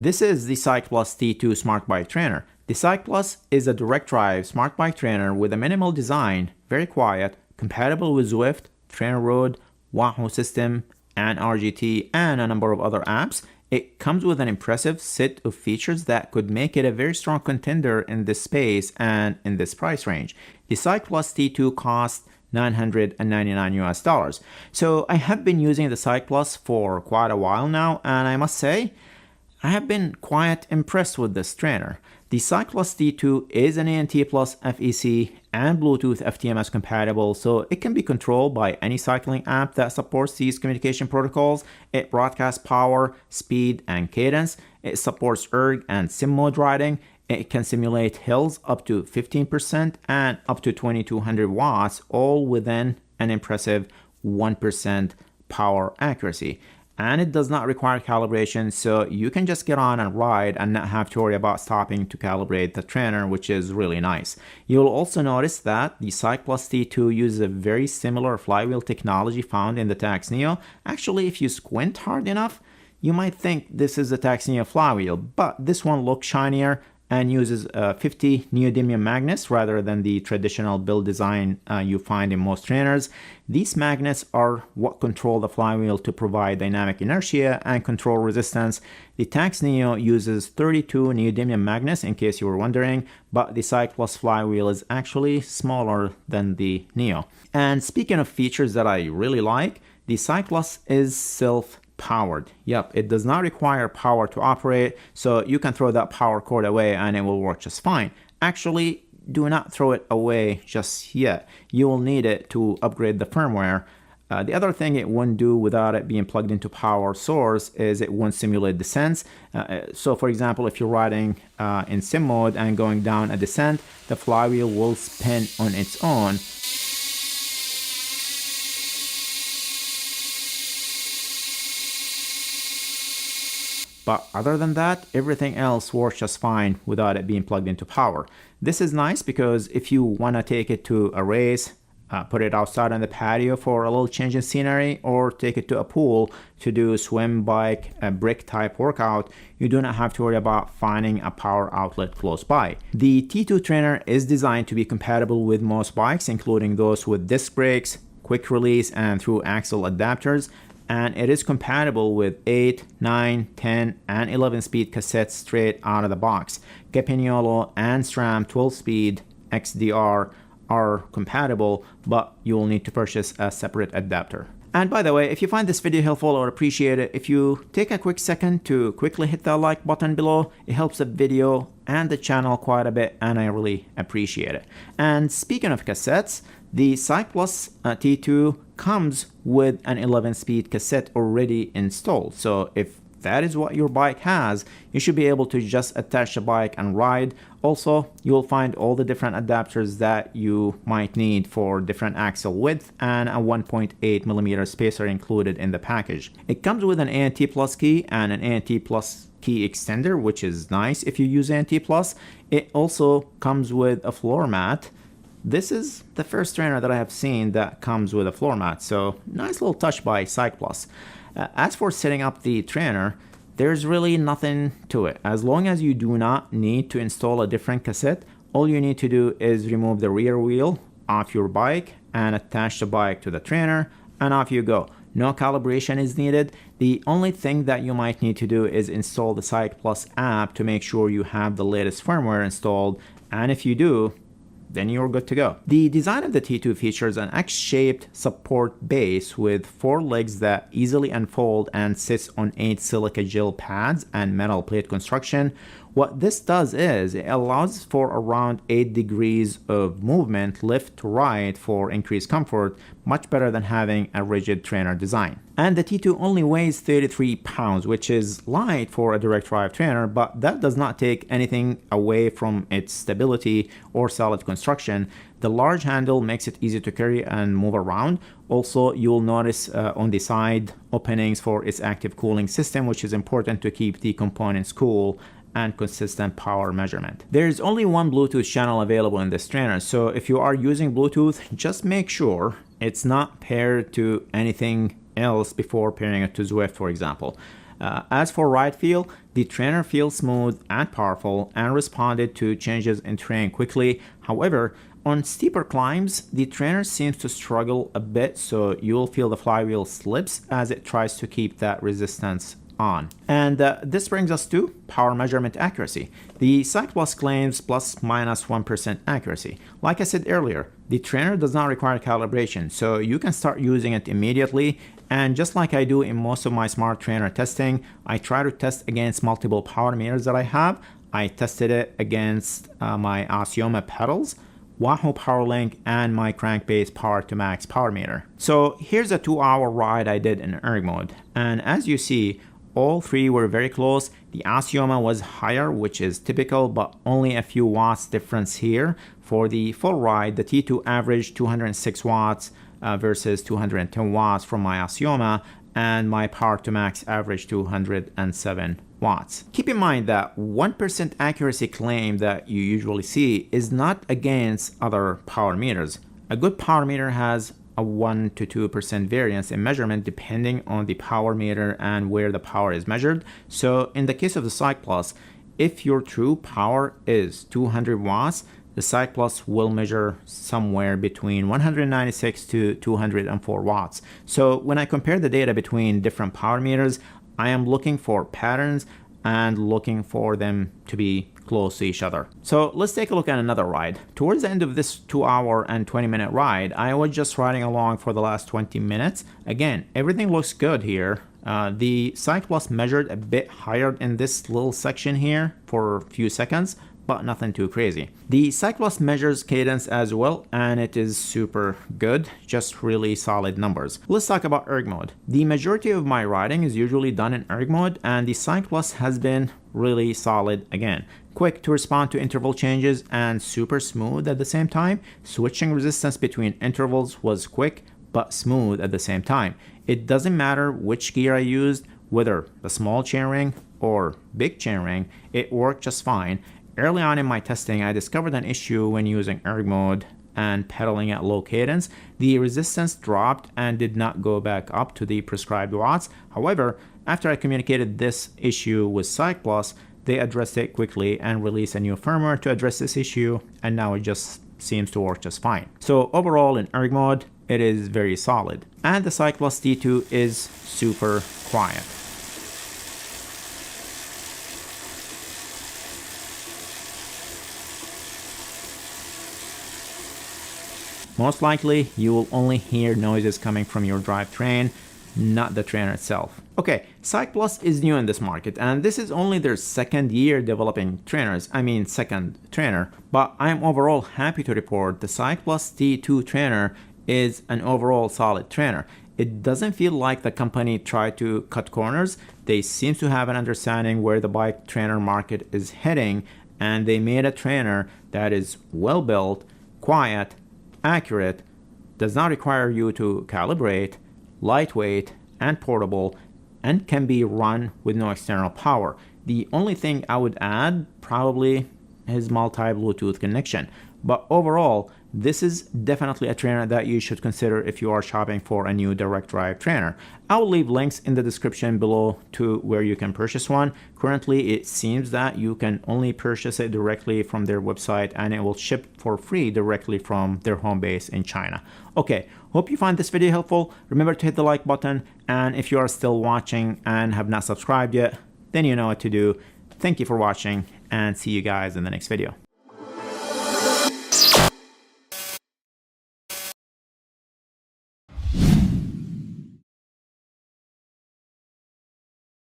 This is the Cycplus T2 Smart Bike Trainer. The Cycplus is a direct drive smart bike trainer with a minimal design, very quiet, compatible with Zwift, Trainer Road, Wahoo system, and RGT, and a number of other apps. It comes with an impressive set of features that could make it a very strong contender in this space and in this price range. The Cycplus T2 costs $999 US. So I have been using the Cycplus for quite a while now, and I must say, I have been quite impressed with this trainer. The Cycplus T2 is an ANT Plus FEC and Bluetooth FTMS compatible, so it can be controlled by any cycling app that supports these communication protocols. It broadcasts power, speed, and cadence. It supports erg and sim mode riding. It can simulate hills up to 15% and up to 2200 watts, all within an impressive 1% power accuracy. And it does not require calibration, so you can just get on and ride and not have to worry about stopping to calibrate the trainer, which is really nice. You'll also notice that the Cycplus T2 uses a very similar flywheel technology found in the Tacx Neo. Actually, if you squint hard enough, you might think this is a Tacx Neo flywheel, but this one looks shinier and uses 50 neodymium magnets rather than the traditional build design you find in most trainers. These magnets are what control the flywheel to provide dynamic inertia and control resistance. The Tacx Neo uses 32 neodymium magnets, in case you were wondering, but the Cycplus flywheel is actually smaller than the Neo. And speaking of features that I really like, the Cycplus is self-powered. Yep, it does not require power to operate, so you can throw that power cord away and it will work just fine. Actually, do not throw it away just yet. You will need it to upgrade the firmware. The other thing it wouldn't do without it being plugged into power source is it won't simulate descents. So for example, if you're riding in sim mode and going down a descent, the flywheel will spin on its own. But other than that, everything else works just fine without it being plugged into power. This is nice because if you want to take it to a race, put it outside on the patio for a little change in scenery, or take it to a pool to do swim, bike, a brick type workout, you do not have to worry about finding a power outlet close by. The T2 trainer is designed to be compatible with most bikes, including those with disc brakes, quick release, and through axle adapters. And it is compatible with 8, 9, 10, and 11 speed cassettes straight out of the box. Campagnolo and SRAM 12 speed XDR are compatible, but you will need to purchase a separate adapter. And by the way, if you find this video helpful or appreciate it, if you take a quick second to quickly hit that like button below, it helps the video and the channel quite a bit, and I really appreciate it. And speaking of cassettes, the Cycplus T2 comes with an 11-speed cassette already installed. So if that is what your bike has, you should be able to just attach the bike and ride. Also, you'll find all the different adapters that you might need for different axle width and a 1.8mm spacer included in the package. It comes with an ANT Plus key and an ANT Plus key extender, which is nice if you use ANT Plus. It also comes with a floor mat. This is the first trainer that I have seen that comes with a floor mat, so nice little touch by Cycplus. As for setting up the trainer, there's really nothing to it. As long as you do not need to install a different cassette, all you need to do is remove the rear wheel off your bike and attach the bike to the trainer, and off you go. No calibration is needed. The only thing that you might need to do is install the Cycplus app to make sure you have the latest firmware installed, and if you do, then you're good to go. The design of the T2 features an X-shaped support base with 4 legs that easily unfold and sits on 8 silica gel pads and metal plate construction. What this does is it allows for around 8 degrees of movement left to right for increased comfort, much better than having a rigid trainer design. And the T2 only weighs 33 pounds, which is light for a direct drive trainer, but that does not take anything away from its stability or solid construction. The large handle makes it easy to carry and move around. Also, you'll notice on the side openings for its active cooling system, which is important to keep the components cool and consistent power measurement. There's only one Bluetooth channel available in this trainer, so if you are using Bluetooth, just make sure it's not paired to anything else before pairing it to Zwift, for example. As for ride feel, the trainer feels smooth and powerful and responded to changes in terrain quickly. However, on steeper climbs, the trainer seems to struggle a bit, so you'll feel the flywheel slips as it tries to keep that resistance on. And this brings us to power measurement accuracy. The Cycplus claims plus minus 1% accuracy. Like I said earlier, the trainer does not require calibration, so you can start using it immediately. And just like I do in most of my smart trainer testing, I try to test against multiple power meters that I have. I tested it against my Osceola pedals, Wahoo PowerLink, and my crankbase power to max power meter. So here's a 2-hour ride I did in erg mode. And as you see, all three were very close. The Osceola was higher, which is typical, but only a few watts difference here. For the full ride, the T2 averaged 206 watts versus 210 watts from my Osceola, and my power to max averaged 207 watts. Keep in mind that 1% accuracy claim that you usually see is not against other power meters. A good power meter has a 1 to 2% variance in measurement depending on the power meter and where the power is measured. So in the case of the Cycplus, if your true power is 200 watts, the Cycplus will measure somewhere between 196 to 204 watts. So when I compare the data between different power meters, I am looking for patterns and looking for them to be close to each other. So let's take a look at another ride. Towards the end of this 2-hour and 20-minute ride, I was just riding along for the last 20 minutes. Again, everything looks good here. The Cycplus measured a bit higher in this little section here for a few seconds, but nothing too crazy. The Cycplus measures cadence as well, and it is super good, just really solid numbers. Let's talk about erg mode. The majority of my riding is usually done in erg mode, and the Cycplus has been really solid again. Quick to respond to interval changes and super smooth at the same time. Switching resistance between intervals was quick, but smooth at the same time. It doesn't matter which gear I used, whether the small chainring or big chainring, it worked just fine. Early on in my testing, I discovered an issue when using erg mode and pedaling at low cadence. The resistance dropped and did not go back up to the prescribed watts. However, after I communicated this issue with Cycplus, they addressed it quickly and released a new firmware to address this issue, and now it just seems to work just fine. So overall in erg mode, it is very solid. And the Cycplus T2 is super quiet. Most likely, you will only hear noises coming from your drivetrain, not the trainer itself. Okay, Cycplus is new in this market, and this is only their second year developing trainers, second trainer, but I am overall happy to report the Cycplus T2 trainer is an overall solid trainer. It doesn't feel like the company tried to cut corners. They seem to have an understanding where the bike trainer market is heading, and they made a trainer that is well built, quiet, accurate, does not require you to calibrate, lightweight and portable, and can be run with no external power. The only thing I would add probably is multi-Bluetooth connection. But overall, this is definitely a trainer that you should consider if you are shopping for a new direct drive trainer. I will leave links in the description below to where you can purchase one. Currently, it seems that you can only purchase it directly from their website, and it will ship for free directly from their home base in China. Okay, hope you find this video helpful. Remember to hit the like button, and if you are still watching and have not subscribed yet, then you know what to do. Thank you for watching, and see you guys in the next video.